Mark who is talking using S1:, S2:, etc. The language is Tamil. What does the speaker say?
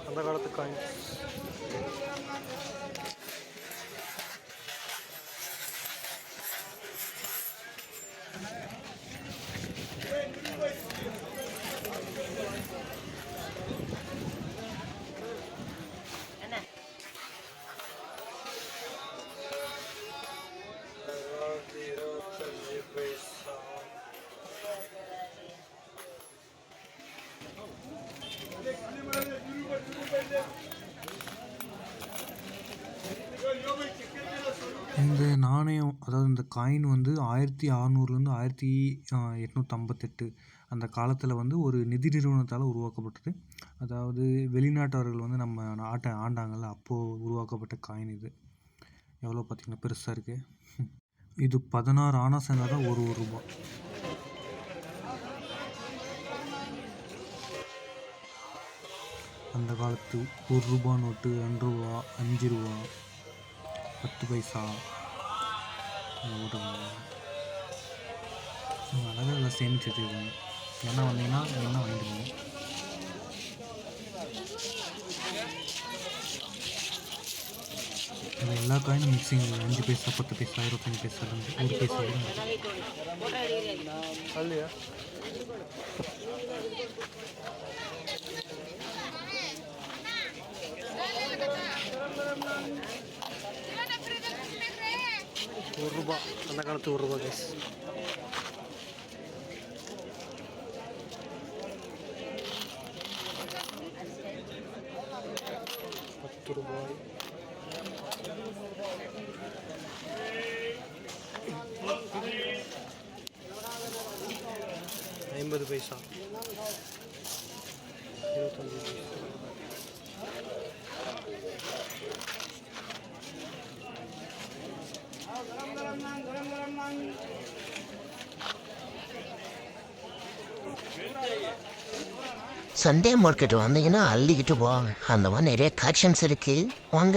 S1: அந்த காலத்து காயின்ஸ்.
S2: இந்த நாணயம், அதாவது இந்த காயின் வந்து 1600லேருந்து 1858 அந்த காலத்தில் வந்து ஒரு நிதி நிறுவனத்தால் உருவாக்கப்பட்டது. அதாவது வெளிநாட்டவர்கள் வந்து நம்ம நாட்டை ஆண்டாங்கள்ல, அப்போது உருவாக்கப்பட்ட காயின் இது. எவ்வளோ பார்த்தீங்கன்னா பெருசாக இருக்குது. இது 16 ஆனா சேர்ந்தா தான் ஒரு ரூபா. அந்த காலத்து 1 ரூபா நோட்டு, 2 ரூபா, 5 ரூபா, 10 பைசா ஓட்டுங்க. அழகாக எல்லாம் சேமித்து வச்சுருக்காங்க. ஏன்னா வந்தீங்கன்னா என்ன வாங்கிட்டு போகணும். இந்த எல்லா காயினும் மிக்சிங் 5 பைசா, 10 பைசா, 25 பைசா, 1 பைசா
S1: இல்லையா? ₹1 அந்த காலத்து ₹1 கேஸ். ₹10 50 பைசா, 25 பைசா.
S3: சண்டே மார்க்கெட் வந்தீங்கன்னா அள்ளிக்கிட்டு போவாங்க. அந்த மாதிரி நிறைய கலெக்ஷன்ஸ் இருக்குது. வாங்க.